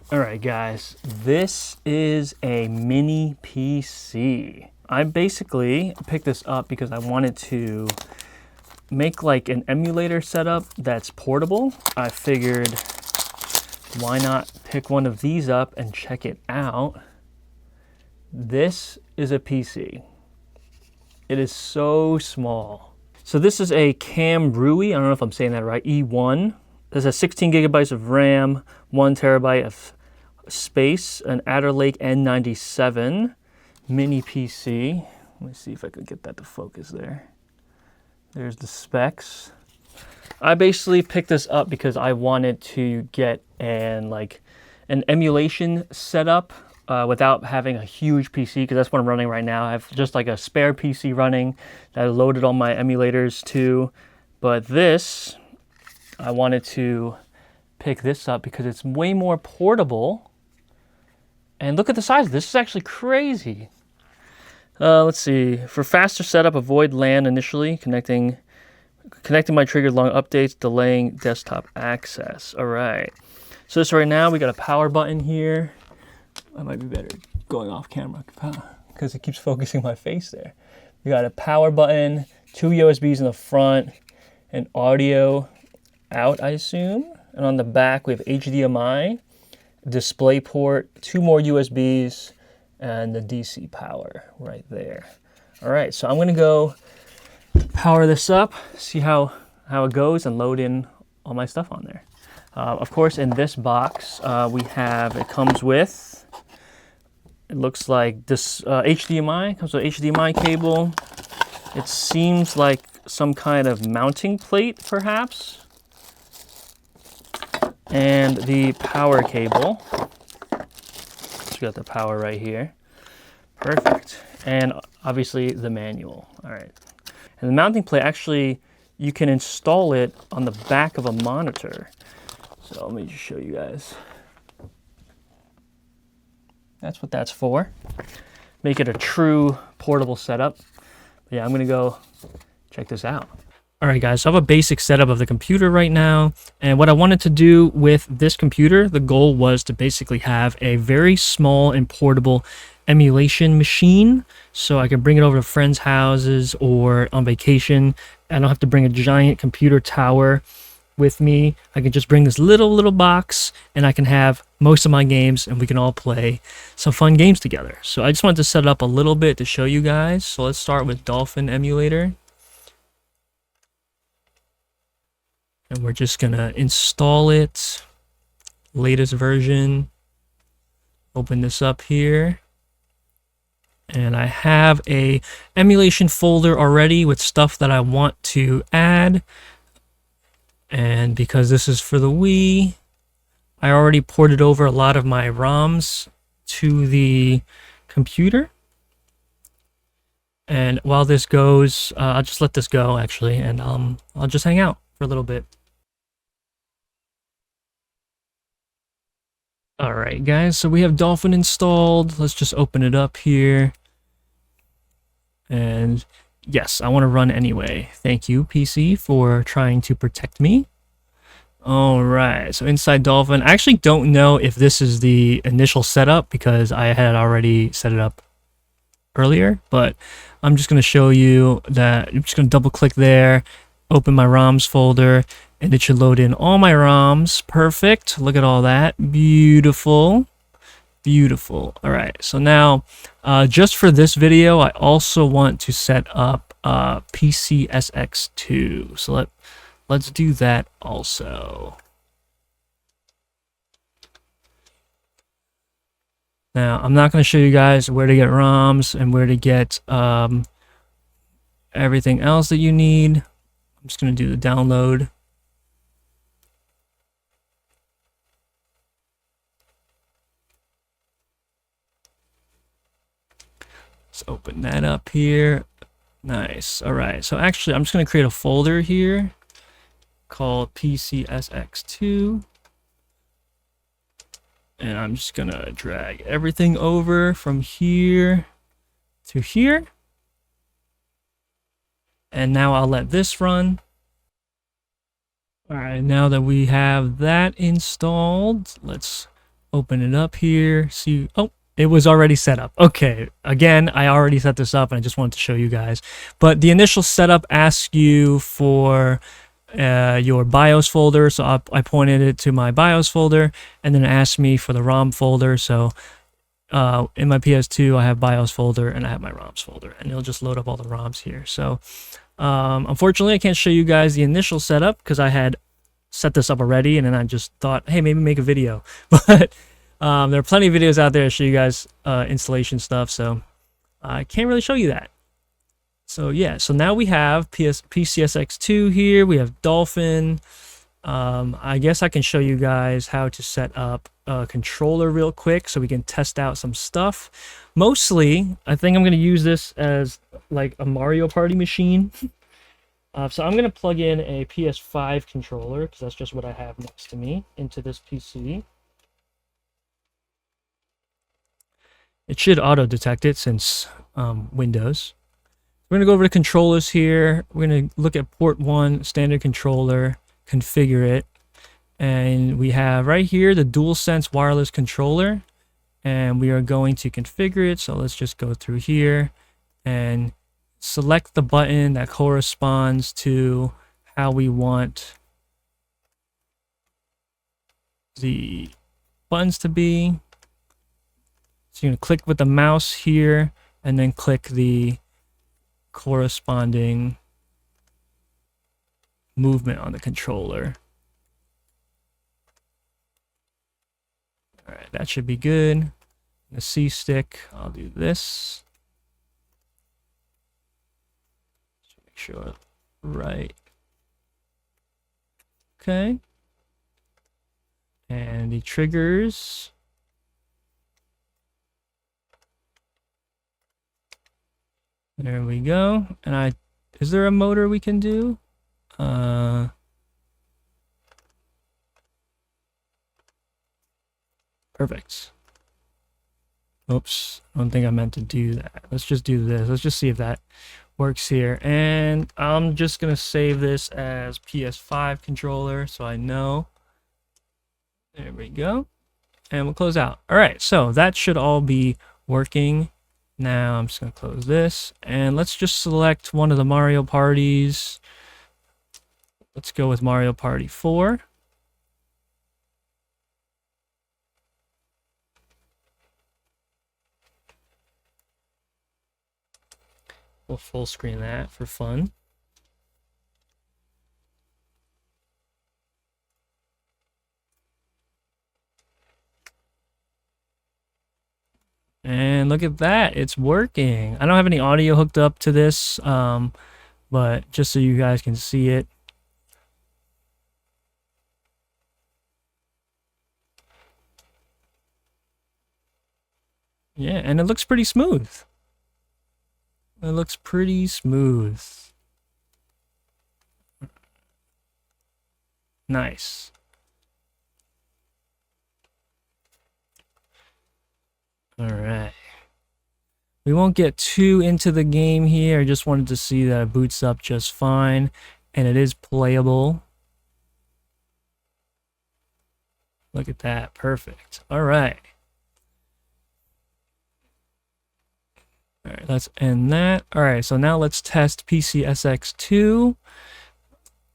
Alright guys, this is a mini PC. I basically picked this up because I wanted to make like an emulator setup that's portable. I figured why not pick one of these up and check it out. This is a PC. It is so small. So this is a KAMRUI, I don't know if I'm saying that right, E1. This has 16 gigabytes of RAM, 1 terabyte of space, an Adder Lake N97 mini PC. Let me see if I could get that to focus there. There's the specs. I basically picked this up because I wanted to get an emulation setup without having a huge PC, because that's what I'm running right now. I have just like a spare PC running that I loaded all my emulators to. But this, I wanted to pick this up because it's way more portable. And look at the size. This is actually crazy. Let's see. For faster setup, avoid LAN initially. Connecting my triggered long updates, delaying desktop access. All right. So this right now, we got a power button here. I might be better going off camera because it keeps focusing my face there. We got a power button, 2 USBs in the front, and audio out, I assume. And on the back, we have HDMI, display port, 2 more USBs, and the DC power right there. All right, so I'm going to go power this up, see how it goes, and load in all my stuff on there. Of course, in this box, it comes with, it looks like this HDMI, comes with HDMI cable. It seems like some kind of mounting plate, perhaps. And the power cable. So we got the power right here. Perfect. And obviously the manual. All right. And the mounting plate, actually, you can install it on the back of a monitor. So let me just show you guys. That's what that's for. Make it a true portable setup. But yeah, I'm going to go check this out. All right, guys, so I have a basic setup of the computer right now. And what I wanted to do with this computer, the goal was to basically have a very small and portable emulation machine. So I can bring it over to friends' houses or on vacation. I don't have to bring a giant computer tower with me. I can just bring this little box and I can have most of my games and we can all play some fun games together. So I just wanted to set it up a little bit to show you guys. So let's start with Dolphin Emulator. And we're just gonna install it, latest version. Open this up here. And I have a emulation folder already with stuff that I want to add. And because this is for the Wii, I already ported over a lot of my ROMs to the computer. And while this goes, I'll just let this go actually, and I'll just hang out for a little bit. Alright guys, so we have Dolphin installed. Let's just open it up here. And yes, I want to run anyway. Thank you, PC, for trying to protect me. Alright, so inside Dolphin, I actually don't know if this is the initial setup because I had already set it up earlier, but I'm just going to show you that. I'm just going to double click there, open my ROMs folder, and it should load in all my ROMs. Perfect. Look at all that. Beautiful. Beautiful. All right. So now, just for this video, I also want to set up PCSX2. So let's do that also. Now, I'm not going to show you guys where to get ROMs and where to get everything else that you need. I'm just going to do the download. Let's open that up here. Nice. All right. So actually, I'm just going to create a folder here called PCSX2. And I'm just going to drag everything over from here to here. And now I'll let this run. All right, now that we have that installed, let's Open it up here. See, oh, it was already set up. Okay, again, I already set this up and I just wanted to show you guys. But the initial setup asks you for your BIOS folder. So I pointed it to my BIOS folder, and then it asked me for the ROM folder. So in my PS2, I have BIOS folder and I have my ROMs folder, and it'll just load up all the ROMs here. So unfortunately, I can't show you guys the initial setup because I had set this up already, and then I just thought, hey, maybe make a video. But there are plenty of videos out there to show you guys installation stuff, so I can't really show you that. So yeah, so now we have PCSX2 here. We have Dolphin. I guess I can show you guys how to set up a controller real quick so we can test out some stuff. Mostly, I think I'm going to use this as like a Mario Party machine. So I'm going to plug in a PS5 controller, because that's just what I have next to me, into this PC. It should auto-detect it since Windows. We're going to go over to controllers here. We're going to look at port 1, standard controller, configure it. And we have right here the DualSense wireless controller. And we are going to configure it. So let's just go through here and select the button that corresponds to how we want the buttons to be. So you're going to click with the mouse here and then click the corresponding movement on the controller. All right, that should be good. The C stick, I'll do this. Make sure, right. Okay. And the triggers. There we go. And is there a motor we can do? Perfect. Oops, I don't think I meant to do that. Let's just do this. Let's just see if that works here. And I'm just gonna save this as PS5 controller so I know. There we go. And we'll close out. All right, so that should all be working. Now I'm just gonna close this and let's just select one of the Mario parties. Let's go with Mario Party 4. We'll full screen that for fun. And look at that, it's working. I don't have any audio hooked up to this, but just so you guys can see it. Yeah, and it looks pretty smooth. It looks pretty smooth. Nice. All right. We won't get too into the game here. I just wanted to see that it boots up just fine and it is playable. Look at that. Perfect. All right. All right, let's end that. All right, so now let's test PCSX2.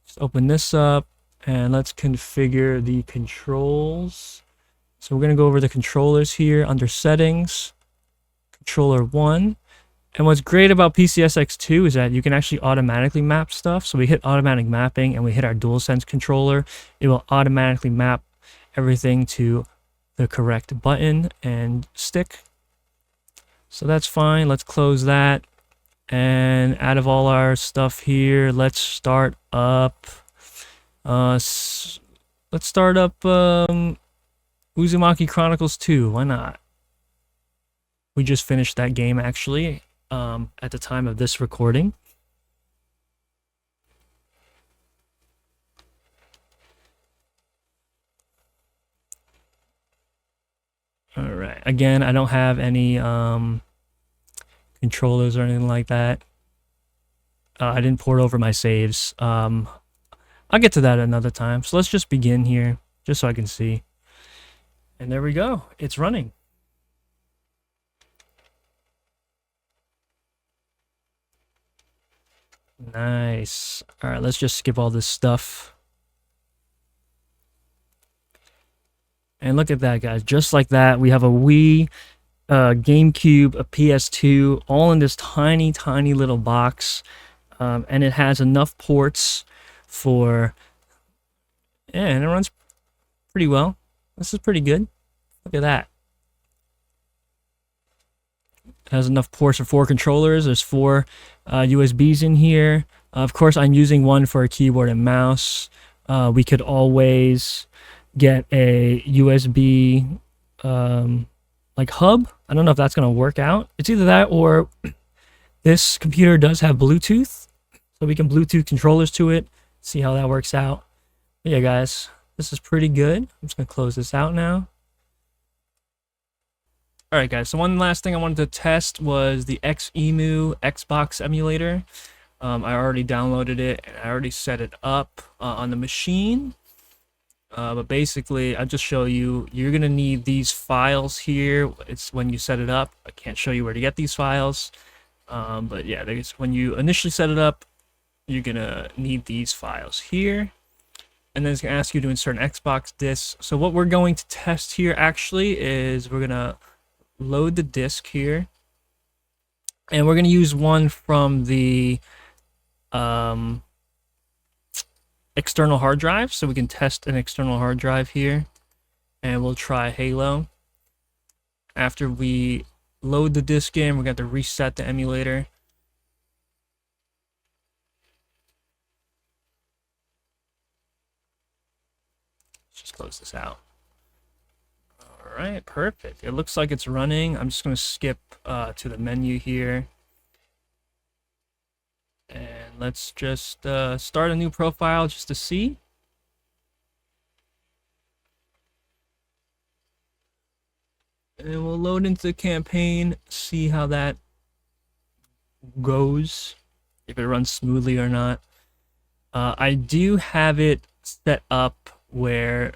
Just open this up and let's configure the controls. So we're going to go over the controllers here under settings, controller 1. And what's great about PCSX2 is that you can actually automatically map stuff. So we hit automatic mapping and we hit our DualSense controller. It will automatically map everything to the correct button and stick. So that's fine. Let's close that. And out of all our stuff here, let's start up. Uzumaki Chronicles 2. Why not? We just finished that game actually at the time of this recording. All right. Again, I don't have any controllers or anything like that. I didn't port over my saves. I'll get to that another time. So let's just begin here, just so I can see. And there we go. It's running. Nice. All right, let's just skip all this stuff. And look at that, guys. Just like that, we have a Wii, GameCube, a PS2, all in this tiny, tiny little box. And it has enough ports for... Yeah, and it runs pretty well. This is pretty good. Look at that. It has enough ports for 4 controllers. There's 4 USBs in here. Of course, I'm using one for a keyboard and mouse. We could always get a USB like hub. I don't know if that's going to work out. It's either that or this computer does have Bluetooth. So we can Bluetooth controllers to it. See how that works out. But yeah, guys, this is pretty good. I'm just going to close this out now. Alright guys, so one last thing I wanted to test was the XEMU Xbox emulator. I already downloaded it and I already set it up on the machine. But basically, I'll just show you, you're going to need these files here. It's when you set it up. I can't show you where to get these files. But yeah, when you initially set it up, you're going to need these files here. And then it's going to ask you to insert an Xbox disc. So what we're going to test here actually is we're going to load the disc here, and we're going to use one from the external hard drive, so we can test an external hard drive here, and we'll try Halo. After we load the disc in, we're going to have to reset the emulator. Let's just close this out. Alright, perfect. It looks like it's running. I'm just going to skip to the menu here. And let's just start a new profile just to see. And we'll load into the campaign, see how that goes, if it runs smoothly or not. I do have it set up where...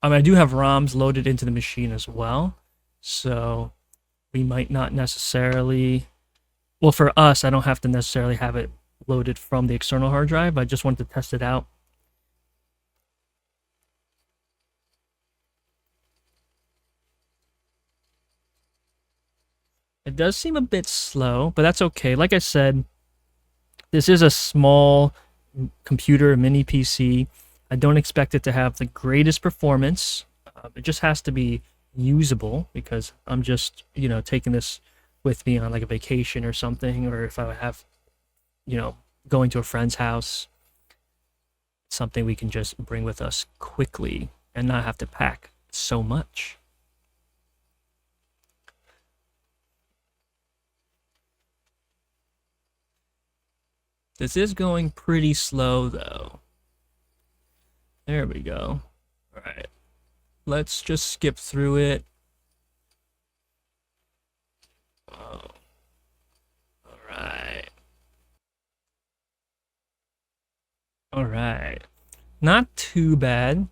I do have ROMs loaded into the machine as well, so we might not necessarily... Well, for us, I don't have to necessarily have it loaded from the external hard drive. I just wanted to test it out. It does seem a bit slow, but that's okay. Like I said, this is a small computer, a mini PC. I don't expect it to have the greatest performance. It just has to be usable because I'm just, taking this with me on like a vacation or something, or if I have, going to a friend's house, something we can just bring with us quickly and not have to pack so much. This is going pretty slow though. There we go. All right. Let's just skip through it. Oh. All right. All right. Not too bad.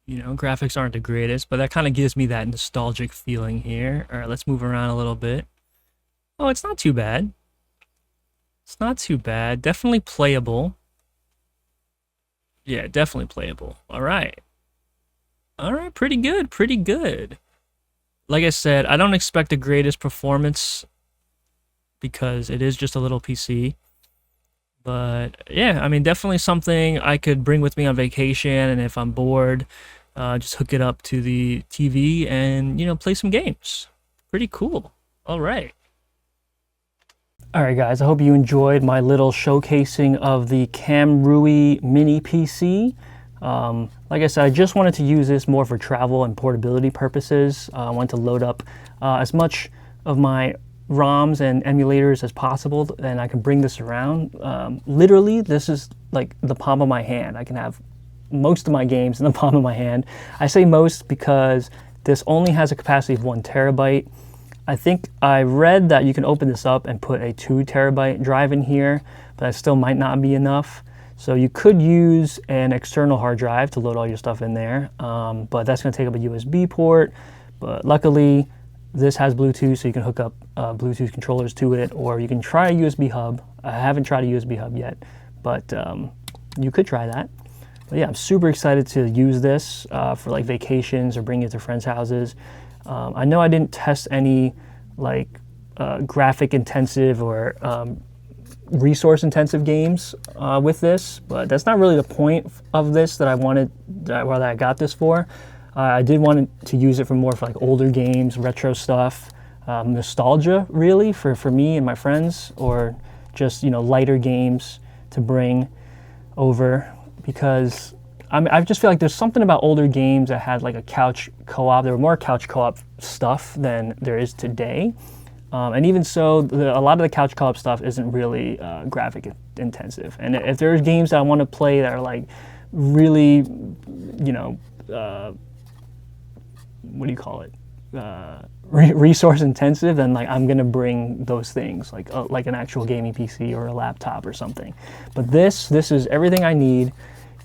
Graphics aren't the greatest, but that kind of gives me that nostalgic feeling here. All right, let's move around a little bit. Oh, it's not too bad. It's not too bad. Definitely playable. Yeah, definitely playable. All right. All right, pretty good, pretty good. Like I said, I don't expect the greatest performance because it is just a little PC. But yeah, definitely something I could bring with me on vacation, and if I'm bored, just hook it up to the TV and, play some games. Pretty cool. All right. Alright guys, I hope you enjoyed my little showcasing of the KAMRUI mini PC. Like I said, I just wanted to use this more for travel and portability purposes. I wanted to load up as much of my ROMs and emulators as possible, and I can bring this around. Literally, this is like the palm of my hand. I can have most of my games in the palm of my hand. I say most because this only has a capacity of 1 terabyte. I think I read that you can open this up and put a 2 terabyte drive in here, but that still might not be enough. So you could use an external hard drive to load all your stuff in there, but that's going to take up a USB port. But luckily, this has Bluetooth, so you can hook up Bluetooth controllers to it, or you can try a USB hub. I haven't tried a USB hub yet, but you could try that. But yeah, I'm super excited to use this for like vacations or bring it to friends' houses. I know I didn't test any like graphic intensive or resource intensive games with this, but that's not really the point of this that I got this for. I did want to use it for more for like older games, retro stuff, nostalgia really for me and my friends, or just, you know, lighter games to bring over, because I just feel like there's something about older games that had like a couch co-op. There were more couch co-op stuff than there is today. And even so, a lot of the couch co-op stuff isn't really graphic intensive. And if there's games that I want to play that are like really, you know, what do you call it? Resource intensive, then like I'm gonna bring those things, like an actual gaming PC or a laptop or something. But this is everything I need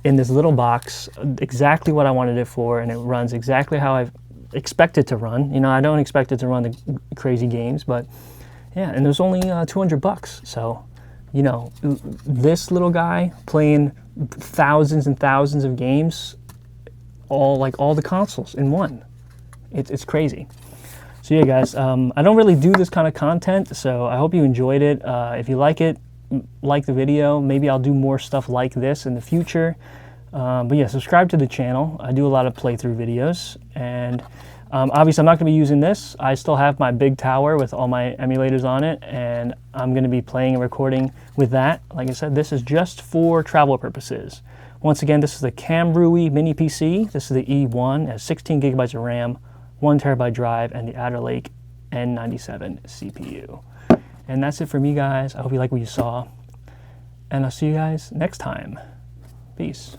in this little box, exactly what I wanted it for, and it runs exactly how I expect it to run. You know, I don't expect it to run the crazy games, but yeah, and it was only $200. So, you know, this little guy playing thousands and thousands of games, all the consoles in one. It's crazy. So yeah, guys, I don't really do this kind of content, so I hope you enjoyed it. If you like it, like the video. Maybe I'll do more stuff like this in the future. But yeah, subscribe to the channel. I do a lot of playthrough videos, and obviously I'm not going to be using this. I still have my big tower with all my emulators on it, and I'm going to be playing and recording with that. Like I said, this is just for travel purposes. Once again, this is the KAMRUI mini PC. This is the E1, it has 16 gigabytes of RAM, 1 terabyte drive, and the Adder Lake N97 CPU. And that's it for me, guys. I hope you like what you saw, and I'll see you guys next time. Peace.